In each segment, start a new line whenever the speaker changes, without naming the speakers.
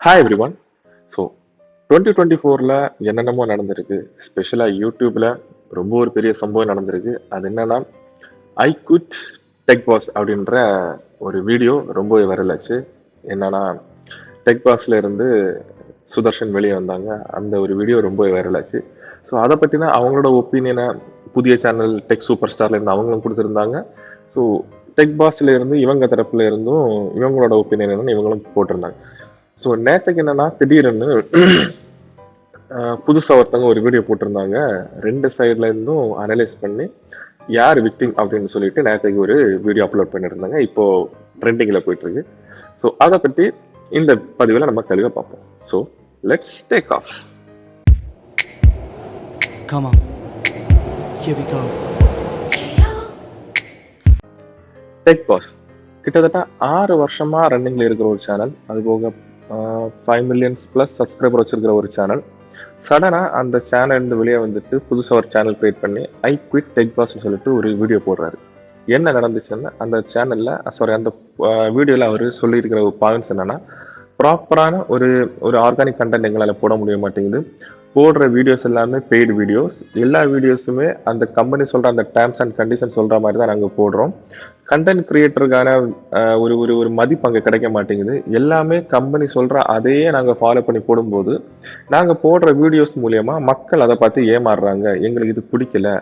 Hi every one. So 2024ல் என்னென்னமோ நடந்திருக்கு. ஸ்பெஷலாக யூடியூப்ல ரொம்ப ஒரு பெரிய சம்பவம் நடந்திருக்கு. அது என்னன்னா, ஐ குட் டெக் பாஸ் அப்படின்ற ஒரு வீடியோ ரொம்ப வைரல் ஆச்சு. என்னன்னா, டெக் பாஸ்ல இருந்து சுதர்ஷன் வெளியே வந்தாங்க. அந்த ஒரு வீடியோ ரொம்ப வைரல் ஆச்சு. ஸோ அதை பற்றின அவங்களோட ஒப்பீனியனை புதிய சேனல் டெக் சூப்பர் ஸ்டார்ல இருந்து அவங்களும் கொடுத்துருந்தாங்க. ஸோ டெக் பாஸ்ல இருந்து இவங்க தரப்புல இருந்தும் இவங்களோட ஒப்பீனியன் இவங்களும் போட்டிருந்தாங்க. ஸோ நேற்றுக்கு என்னன்னா திடீர்னு புதுசா ஒருத்தவங்க ஒரு வீடியோ போட்டிருந்தாங்க. ரெண்டு சைட்ல இருந்தும் அனலைஸ் பண்ணி யார் விக்டிம் அப்படின்னு சொல்லிட்டு நேற்றுக்கு ஒரு வீடியோ அப்லோட் பண்ணியிருந்தாங்க. இப்போ ட்ரெண்டிங்ல போயிட்டு இருக்கு. ஸோ அதை பற்றி இந்த பதிவில் நம்ம தெளிவாக பார்ப்போம். So let's take off.
Come on, here we go.
Tech pass கிட்டத்தட்ட 6 வருஷமா ரன்னிங்ல இருக்கிற ஒரு சேனல். அது போக 5 மில்லியன்ஸ் பிளஸ் சப்ஸ்கிரைபர் வச்சிருக்கிற ஒரு சேனல். சடனா அந்த சேனல் இருந்து வெளியே வந்துட்டு புதுசா ஒரு சேனல் கிரியேட் பண்ணி ஐ குவிட் டெக் பாஸ்ன்னு சொல்லிட்டு ஒரு வீடியோ போடுறாரு. என்ன நடந்துச்சுன்னா, அந்த சேனல்ல அந்த வீடியோல அவர் சொல்லியிருக்கிற ஒரு பாயிண்ட்ஸ் என்னன்னா, ப்ராப்பரான ஒரு ஒரு ஆர்கானிக் கண்டென்ட் எங்களால் போட முடிய மாட்டேங்குது. போடுற வீடியோஸ் எல்லாமே பெய்டு வீடியோஸ். எல்லா வீடியோஸுமே அந்த கம்பெனி சொல்ற அந்த டேர்ம்ஸ் அண்ட் கண்டிஷன் சொல்ற மாதிரி தான் நாங்கள் போடுறோம். கண்டென்ட் கிரியேட்டருக்கான ஒரு ஒரு ஒரு மதிப்பு அங்கே கிடைக்க மாட்டேங்குது. எல்லாமே கம்பெனி சொல்ற அதையே நாங்கள் ஃபாலோ பண்ணி போடும்போது நாங்கள் போடுற வீடியோஸ் மூலியமா மக்கள் அதை பார்த்து ஏமாறுறாங்க. எங்களுக்கு இது பிடிக்கல.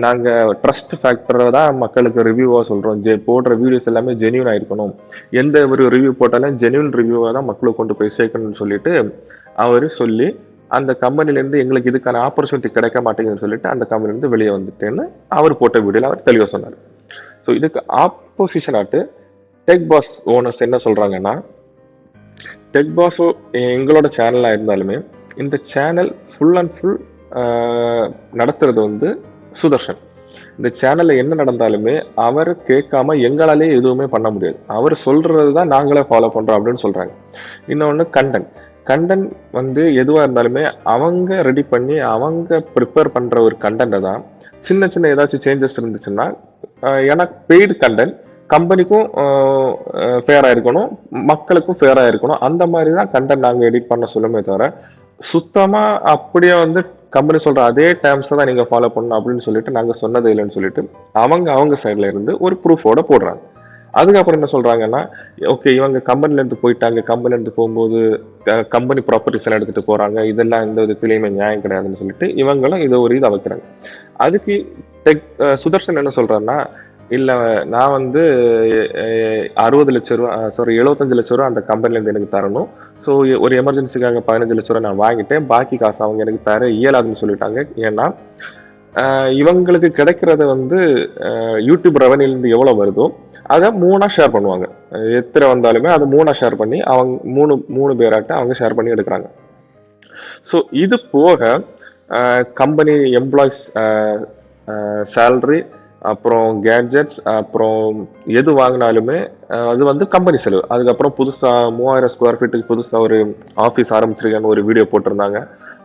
நாங்கள் ட்ரஸ்ட் ஃபேக்டரை தான் மக்களுக்கு ரிவ்யூவாக சொல்கிறோம். போடுற வீடியோஸ் எல்லாமே ஜென்யூனாக இருக்கணும். எந்த ஒரு ரிவ்யூ போட்டாலும் ஜென்யூன் ரிவ்யூவாக தான் மக்களுக்கு கொண்டு போய் சேர்க்கணும்னு சொல்லிட்டு அவர் சொல்லி அந்த கம்பெனிலேருந்து எங்களுக்கு இதுக்கான ஆப்பர்ச்சுனிட்டி கிடைக்க மாட்டேங்குதுன்னு சொல்லிட்டு அந்த கம்பெனிலேருந்து வெளியே வந்துட்டேன்னு அவர் போட்ட வீடியோவில் அவர் தெளிவாக சொன்னார். ஸோ இதுக்கு ஆப்போசிஷன் ஆட்டு டெக் பாஸ் ஓனர்ஸ் என்ன சொல்கிறாங்கன்னா, டெக் பாஸோ எங்களோட சேனலாக இருந்தாலுமே இந்த சேனல் ஃபுல் அண்ட் ஃபுல் நடத்துறது வந்து சுதர்ஷன். இந்த சேனல்ல என்ன நடந்தாலுமே அவர் கேட்காம எங்களாலே எதுவுமே பண்ண முடியாது. அவர் சொல்றது தான் நாங்களே ஃபாலோ பண்றோம் அப்படின்னு சொல்றாங்க. இன்னொன்று கண்டென்ட் வந்து எதுவா இருந்தாலுமே அவங்க ரெடி பண்ணி அவங்க ப்ரிப்பேர் பண்ற ஒரு கண்டென்ட்டை தான் சின்ன சின்ன ஏதாச்சும் சேஞ்சஸ் இருந்துச்சுன்னா, ஏன்னா பெய்டு கண்டென்ட் கம்பெனிக்கும் ஃபேரா இருக்கணும், மக்களுக்கும் ஃபேரா இருக்கணும். அந்த மாதிரி தான் கண்டென்ட் நாங்கள் எடிட் பண்ண சொல்லுமே தவிர, சுத்தமா அப்படியே வந்து கம்பெனி சொல்ற அதே டேர்ம்ஸை தான் நீங்க ஃபாலோ பண்ணணும் அப்படின்னு சொல்லிட்டு நாங்க சொன்னது இல்லைன்னு சொல்லிட்டு அவங்க சைட்ல இருந்து ஒரு ப்ரூஃபோட போடுறாங்க. அதுக்கப்புறம் என்ன சொல்றாங்கன்னா, ஓகே இவங்க கம்பெனில இருந்து போயிட்டாங்க. கம்பெனில இருந்து போகும்போது கம்பெனி ப்ராப்பர்ட்டிஸ் எல்லாம் எடுத்துட்டு போறாங்க. இதெல்லாம் எந்த விதத்திலையுமே நியாயம் கிடையாதுன்னு சொல்லிட்டு இவங்களும் இதை ஒரு இதை வைக்கிறாங்க. அதுக்கு சுதர்ஷன் என்ன சொல்றாருன்னா, இல்ல நான் வந்து 60 லட்சம் ரூபா 75 லட்சம் ரூபா அந்த கம்பெனில இருந்து எனக்கு தரணும். ஸோ ஒரு எமர்ஜென்சிக்காக 15 லட்சம் ரூபா நான் வாங்கிட்டேன். பாக்கி காசு அவங்க எனக்கு தர இயலாதுன்னு சொல்லிட்டாங்க. ஏன்னா இவங்களுக்கு கிடைக்கிறத வந்து யூடியூப் ரெவன்யூல இருந்து எவ்வளவு வருதோ அதை 3ஆ ஷேர் பண்ணுவாங்க. எத்தனை வந்தாலுமே அதை 3ஆ ஷேர் பண்ணி அவங்க மூணு பேராட்ட அவங்க ஷேர் பண்ணி எடுக்கிறாங்க. ஸோ இது போக கம்பெனி எம்ப்ளாயிஸ் சேலரி, அப்புறம் கேட்ஜெட்ஸ், அப்புறம் எது வாங்கினாலுமே அது வந்து கம்பெனி செலவு. அதுக்கப்புறம் புதுசா 3000 ஸ்கொயர் ஃபீட்டுக்கு புதுசா ஒரு ஆஃபீஸ் ஆரம்பிச்சிருக்கேன்னு ஒரு வீடியோ போட்டிருந்தாங்க.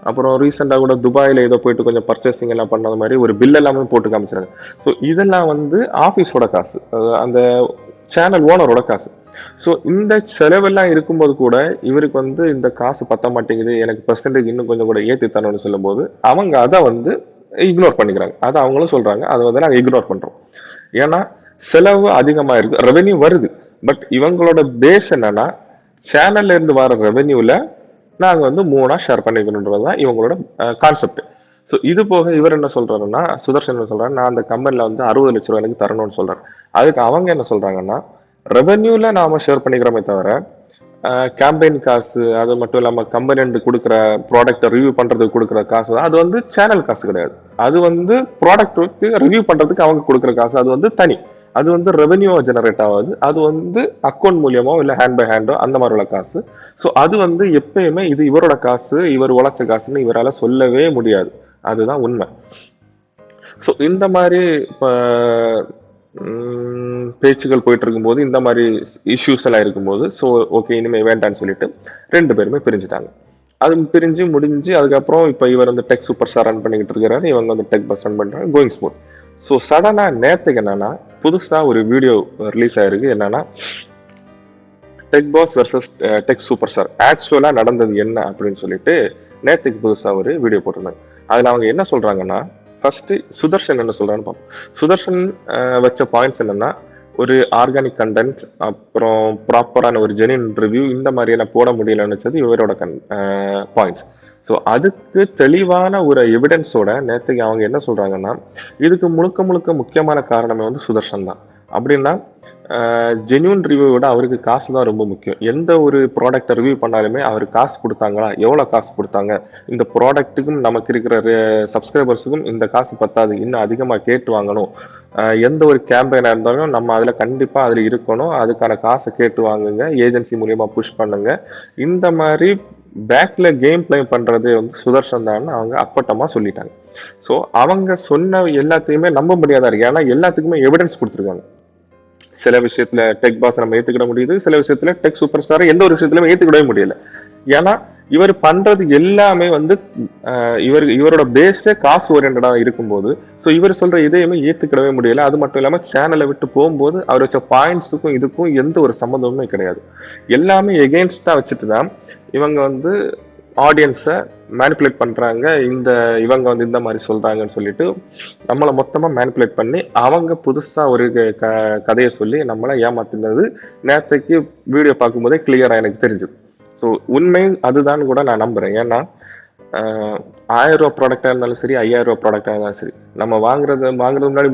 அப்புறம் ரீசெண்டா கூட துபாயில ஏதோ போயிட்டு கொஞ்சம் பர்ச்சேசிங் எல்லாம் பண்ணது மாதிரி ஒரு பில் எல்லாமே போட்டு காமிச்சிருங்க. ஸோ இதெல்லாம் வந்து ஆஃபீஸோட காசு, அந்த சேனல் ஓனரோட காசு. ஸோ இந்த செலவெல்லாம் இருக்கும்போது கூட இவருக்கு வந்து இந்த காசு பத்த மாட்டேங்குது, எனக்கு பெர்சன்டேஜ் இன்னும் கொஞ்சம் கூட ஏற்றி தரணும்னு சொல்லும் போது அவங்க அதை வந்து இக்னோர் பண்ணிக்கிறாங்க. அதை அவங்களும் சொல்றாங்க, அதை வந்து நாங்கள் இக்னோர் பண்றோம். ஏன்னா செலவு அதிகமா இருக்கு, ரெவென்யூ வருது. பட் இவங்களோட பேஸ் என்னன்னா, சேனல்ல இருந்து வர ரெவென்யூல நாங்க வந்து 3ஆ ஷேர் பண்ணிக்கணுன்றதுதான் இவங்களோட கான்செப்ட். ஸோ இது போக இவர் என்ன சொல்றாருன்னா, சுதர்ஷன் என்ன சொல்றாரு, நான் அந்த கம்பெனில வந்து 60 லட்சம் ரூபாய் எனக்கு தரணும்னு சொல்றாரு. அதுக்கு அவங்க என்ன சொல்றாங்கன்னா, ரெவென்யூல நாம ஷேர் பண்ணிக்கிறோமே தவிர கேம்பெயின் காசு, அது மட்டும் இல்லாம கம்பெனி இருந்து கொடுக்குற ப்ராடக்ட் ரிவ்யூ பண்றதுக்கு கொடுக்குற காசு, அது வந்து சேனல் காசு கிடையாது. அது வந்து ப்ராடக்ட்டுக்கு ரிவ்யூ பண்றதுக்கு அவங்க கொடுக்குற காசு, அது வந்து தனி. அது வந்து ரெவென்யூ ஜெனரேட் ஆகாது. அது வந்து அக்கௌண்ட் மூலியமோ இல்ல ஹேண்ட் பை ஹேண்டோ அந்த மாதிரி உள்ள காசு. ஸோ அது வந்து எப்பயுமே இது இவரோட காசு, இவர் உழைச்ச காசுன்னு இவரால சொல்லவே முடியாது. அதுதான் உண்மை. ஸோ இந்த மாதிரி பேச்சுகள் போயிட்டு இருக்கும்போது, இந்த மாதிரி இஷ்யூஸ் எல்லாம் இருக்கும்போது, ஸோ ஓகே இனிமே வேண்டான்னு சொல்லிட்டு 2 பேருமே பிரிஞ்சுட்டாங்க. அது பிரிஞ்சு முடிஞ்சு அதுக்கப்புறம் இப்போ இவர் வந்து டெக் சூப்பர் ஸ்டார் ரன் பண்ணிக்கிட்டு இருக்கிறாரு, இவங்க வந்து டெக் பஸ் ரன் பண்றாங்க, கோயிங் ஸ்மூத். ஸோ சடனா நேற்றுக்கு என்னன்னா, புதுசா ஒரு வீடியோ ரிலீஸ் ஆயிருக்கு. என்னன்னா, tech pass versus tech super star ஆக்சுவலா நடந்தது என்ன அப்படின்னு சொல்லிட்டு நேத்துக்கு புதுசா ஒரு வீடியோ போட்டிருந்தாங்க. அதுல அவங்க என்ன சொல்றாங்கன்னா, ஃபர்ஸ்ட் சுதர்ஷன் என்ன சொல்றான்னு பார்ப்போம். சுதர்ஷன் வச்ச பாயிண்ட்ஸ் என்னன்னா, ஒரு ஆர்கானிக் கண்டென்ட், அப்புறம் ப்ராப்பரான ஒரு ஜெனின் ரிவ்யூ, இந்த மாதிரியான போட முடியலன்னு வச்சது இவரோட பாயிண்ட்ஸ். ஸோ அதுக்கு தெளிவான ஒரு எவிடன்ஸோட நேற்றுக்கு அவங்க என்ன சொல்றாங்கன்னா, இதுக்கு முழுக்க முழுக்க முக்கியமான காரணமே வந்து சுதர்ஷன் தான். அப்படின்னா ஜென்யூன் ரிவ்யூ விட அவருக்கு காசு தான் ரொம்ப முக்கியம். எந்த ஒரு ப்ராடக்ட்டை ரிவ்யூ பண்ணாலுமே அவர் காசு கொடுத்தாங்களா, எவ்வளோ காசு கொடுத்தாங்க, இந்த ப்ராடக்ட்டுக்கும் நமக்கு இருக்கிற சப்ஸ்கிரைபர்ஸுக்கும் இந்த காசு பத்தாது, இன்னும் அதிகமாக கேட்டு வாங்கணும். எந்த ஒரு கேம்பெயினாக இருந்தாலும் நம்ம அதில் கண்டிப்பாக அதில் இருக்கணும், அதுக்கான காசை கேட்டு வாங்குங்க, ஏஜென்சி மூலியமா புஷ் பண்ணுங்க. இந்த மாதிரி பேக்ல கேம் பிளே பண்றது வந்து சுதர்ஷன் தான் அவங்க அப்பட்டமா சொல்லிட்டாங்க. ஸோ அவங்க சொன்ன எல்லாத்தையுமே நம்ப முடியாதா இருக்கு. ஏன்னா எல்லாத்துக்குமே எவிடன்ஸ் கொடுத்துருக்காங்க. சில விஷயத்துல டெக் பாஸ் நம்ம ஏத்துக்கிட முடியுது, சில விஷயத்துல டெக் சூப்பர் ஸ்டாரை எந்த ஒரு விஷயத்திலுமே ஏத்துக்கிடவே முடியல. ஏன்னா இவர் பண்றது எல்லாமே வந்து இவரோட பேஸே காசு ஓரியன்டா இருக்கும்போது, ஸோ இவர் சொல்ற இதையுமே ஏத்துக்கிடவே முடியல. அது மட்டும் இல்லாம சேனலை விட்டு போகும்போது அவர் வச்ச பாயிண்ட்ஸுக்கும் இதுக்கும் எந்த ஒரு சம்மந்தமுமே கிடையாது. எல்லாமே எகெயின்ஸ்டா வச்சுட்டு தான் இவங்க வந்து ஆடியன்ஸை மேனிப்புலேட் பண்றாங்க. இவங்க வந்து இந்த மாதிரி சொல்றாங்கன்னு சொல்லிட்டு நம்மளை மொத்தமா மேனிப்புலேட் பண்ணி அவங்க புதுசா ஒரு கதையை சொல்லி நம்மளை ஏமாத்தினது நேத்தைக்கு வீடியோ பார்க்கும்போதே கிளியரா எனக்கு தெரிஞ்சது. ஸோ உண்மை அதுதான் கூட நான் நம்புறேன். ஏன்னா 1000 ரூபா ப்ராடக்டா இருந்தாலும் சரி, 5000 ரூபா ப்ராடக்டா இருந்தாலும் சரி, நம்ம வாங்குறது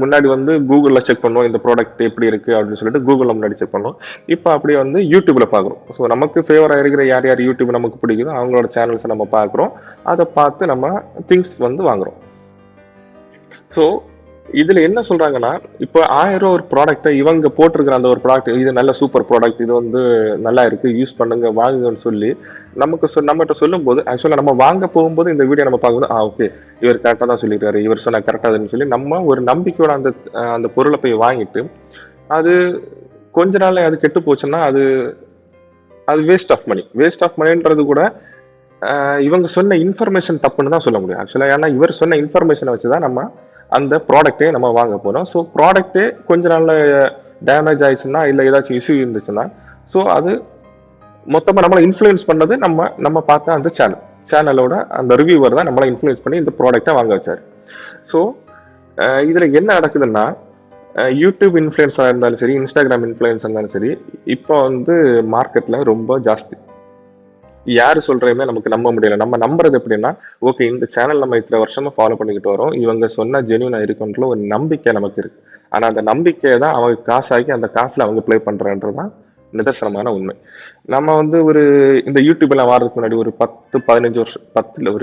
முன்னாடி வந்து கூகுள்ல செக் பண்ணுவோம், இந்த ப்ராடக்ட் எப்படி இருக்கு அப்படின்னு சொல்லிட்டு கூகுள்ல முன்னாடி செக் பண்ணுவோம். இப்போ அப்படியே வந்து யூடியூப்ல பாக்குறோம். ஸோ நமக்கு ஃபேவரா இருக்கிற யார் யார் யூடியூப் நமக்கு பிடிக்குதோ அவங்களோட சேனல்ஸை நம்ம பாக்குறோம். அதை பார்த்து நம்ம திங்ஸ் வந்து வாங்குறோம். ஸோ இதுல என்ன சொல்றாங்கன்னா, இப்போ 1000 ரூபா ஒரு ப்ராடக்ட்டை இவங்க போட்டிருக்கிற அந்த ஒரு ப்ராடக்ட், இது நல்ல சூப்பர் ப்ராடக்ட், இது வந்து நல்லா இருக்கு, யூஸ் பண்ணுங்க, வாங்குங்கன்னு சொல்லி நம்மகிட்ட சொல்லும்போது, ஆக்சுவலா நம்ம வாங்க போகும்போது இந்த வீடியோ நம்ம பார்க்கும்போது, ஓகே இவர் கரெக்டா தான் சொல்லியிருக்காரு, இவர் சொன்னா கரெக்டாதுன்னு சொல்லி நம்ம ஒரு நம்பிக்கையோட அந்த அந்த பொருளை போய் வாங்கிட்டு, அது கொஞ்ச நாள்ல அது கெட்டு போச்சுன்னா அது அது waste of money. Waste of மணின்றது கூட இவங்க சொன்ன இன்ஃபர்மேஷன் தப்புன்னு தான் சொல்ல முடியும் ஆக்சுவலா. ஏன்னா இவர் சொன்ன இன்ஃபர்மேஷனை வச்சுதான் நம்ம அந்த ப்ராடக்ட்டே நம்ம வாங்க போறோம். ஸோ ப்ராடக்ட்டே கொஞ்ச நாள்ல டேமேஜ் ஆயிடுச்சுன்னா, இல்ல ஏதாச்சும் இஷ்யூ இருந்துச்சுன்னா, ஸோ அது மொத்தமா நம்மளை இன்ஃப்ளூயன்ஸ் பண்ணது நம்ம பார்த்த அந்த சேனலோட அந்த ரிவ்யூவர் தான் நம்மளை இன்ஃப்ளூயன்ஸ் பண்ணி இந்த ப்ராடக்ட்டை வாங்க வச்சாரு. ஸோ இதுல என்ன நடக்குதுன்னா, யூடியூப் இன்ஃப்ளூயன்ஸா இருந்தாலும் சரி, இன்ஸ்டாகிராம் இன்ஃப்ளூயன்ஸ் இருந்தாலும் சரி, இப்போ வந்து மார்க்கெட்ல ரொம்ப ஜாஸ்தி. யாரு சொல்றதையுமே நமக்கு நம்ப முடியல. நம்ம நம்புறது எப்படின்னா, ஓகே இந்த சேனல் நம்ம இத்தனை வருஷமா ஃபாலோ பண்ணிக்கிட்டு வரோம். இவங்க சொன்னா ஜென்யூனா இருக்குன்ற ஒரு நம்பிக்கை நமக்கு இருக்கு. ஆனா அந்த நம்பிக்கையை தான் அவங்க காசாக்கி அந்த காசுல அவங்க ப்ளே பண்றன்றதுதான் நிதர்சனமான உண்மை. நம்ம வந்து இந்த யூடியூப் எல்லாம் வாரதுக்கு முன்னாடி ஒரு 10, 15 வருஷம் 10 இல்ல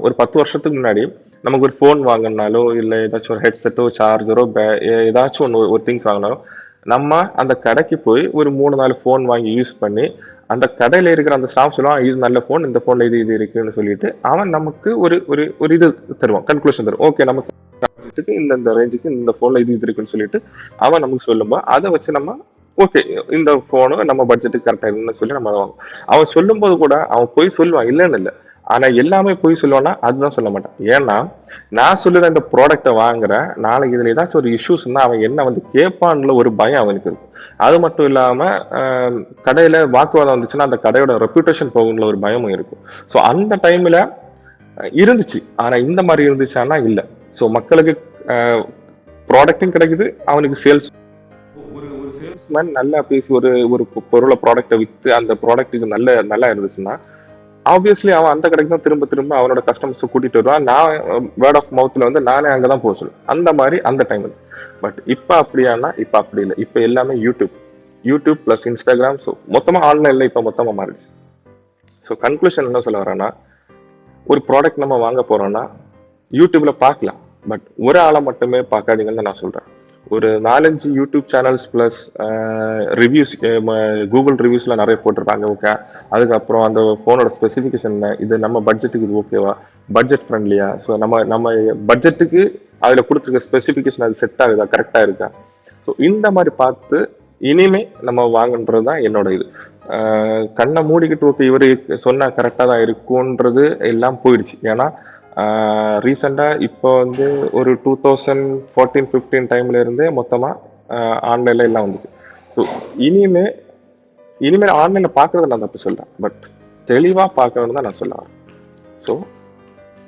ஒரு 10 வருஷத்துக்கு முன்னாடி நமக்கு ஒரு ஃபோன் வாங்கினாலோ, இல்ல ஏதாச்சும் ஒரு ஹெட்செட்டோ, சார்ஜரோ, ஏதாச்சும் ஒரு திங்ஸ் வாங்கினாலும், நம்ம அந்த கடைக்கு போய் ஒரு 3, 4 ஃபோன் வாங்கி யூஸ் பண்ணி அந்த கடையில இருக்கிற அந்த ஸ்டாஃப் சொல்லுவான், இது நல்ல போன், இந்த போன்ல இது இது இருக்குன்னு சொல்லிட்டு அவன் நமக்கு ஒரு ஒரு ஒரு இது தருவான், கன்க்ளூஷன் தருவான். ஓகே நமக்கு இந்த ரேஞ்சுக்கு இந்த போன்ல இது இது இருக்குன்னு சொல்லிட்டு அவன் நமக்கு சொல்லும்போது அதை வச்சு நம்ம ஓகே இந்த போனு நம்ம பட்ஜெட்டுக்கு கரெக்டா இருக்குன்னு சொல்லி நம்ம வாங்குவோம். அவன் சொல்லும் போது கூட அவன் போய் சொல்லுவான், இல்லைன்னு இல்லை. ஆனா எல்லாமே போய் சொல்லுவான்னா அதுதான் சொல்ல மாட்டான். ஏன்னா நான் சொல்லுற இந்த ப்ராடக்டை வாங்குறேன், நாளைக்கு இதுல ஏதாச்சும் ஒரு இஷ்யூஸ்னா அவன் என்ன வந்து கேட்பான்ல ஒரு பயம் அவனுக்கு இருக்கும். அது மட்டும் இல்லாம கடையில வாக்குவாதம் வந்துச்சுன்னா அந்த கடையோட ரெப்யூட்டேஷன் போகும்ல ஒரு பயமும் இருக்கும். ஸோ அந்த டைம்ல இருந்துச்சு. ஆனா இந்த மாதிரி இருந்துச்சானா இல்ல. ஸோ மக்களுக்கு ப்ராடக்டும் கிடைக்குது, அவனுக்கு சேல்ஸ் ஒரு ஒரு சேல்ஸ்மேன் நல்லா பேசி ஒரு ஒரு பொருளை ப்ராடக்டை வித்து அந்த ப்ராடக்ட்டுக்கு நல்லா இருந்துச்சுன்னா ஆப்வியஸ்லி அவன் அந்த கடைக்கு தான் திரும்ப திரும்ப அவனோட கஸ்டமர்ஸ் கூட்டிட்டு வருவான். நான் வேர்ட் ஆஃப் மவுத்ல வந்து நானே அங்கதான் போக சொல்லுவேன். அந்த மாதிரி அந்த டைம். பட் இப்ப அப்படியானா இப்ப அப்படி இல்லை. இப்ப எல்லாமே யூடியூப் பிளஸ் இன்ஸ்டாகிராம். ஸோ மொத்தமா ஆன்லைன்ல இப்ப மொத்தமா மாறிடுச்சு. ஸோ கன்க்ளூஷன் என்ன சொல்ல வரேன்னா, ஒரு ப்ராடக்ட் நம்ம வாங்க போறோம்னா யூடியூப்ல பார்க்கலாம், பட் ஒரு ஆளை மட்டுமே பார்க்காதீங்கன்னு நான் சொல்றேன். ஒரு 4-5 YouTube channels plus reviews, Google ரிவ்யூஸ்ல நிறைய போட்டிருப்பாங்க. ஓகே, அதுக்கப்புறம் அந்த போனோட ஸ்பெசிஃபிகேஷன் என்ன, இது நம்ம பட்ஜெட்டுக்கு இது ஓகேவா, பட்ஜெட் ஃப்ரெண்ட்லியா, ஸோ நம்ம பட்ஜெட்டுக்கு அதுல கொடுத்துருக்க ஸ்பெசிஃபிகேஷன் அது செட் ஆகுதா, கரெக்டா இருக்கா. ஸோ இந்த மாதிரி பார்த்து இனிமே நம்ம வாங்கன்றது தான் என்னோட இது. கண்ணை மூடிக்கிட்டு ஓகே இவரு சொன்னா கரெக்டா தான் இருக்கும்ன்றது எல்லாம் போயிடுச்சு. ஏன்னா ரீசெண்டா இப்போ வந்து ஒரு 2014-15 டைம்ல இருந்தே மொத்தமா ஆன்லைன்ல எல்லாம் வந்துச்சு. ஸோ இனிமே இனிமேல் ஆன்லைன்ல பார்க்கறத நான் தப்பு சொல்றேன், பட் தெளிவா பார்க்கணும்னு தான் நான் சொல்ல வரேன். So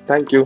thank you.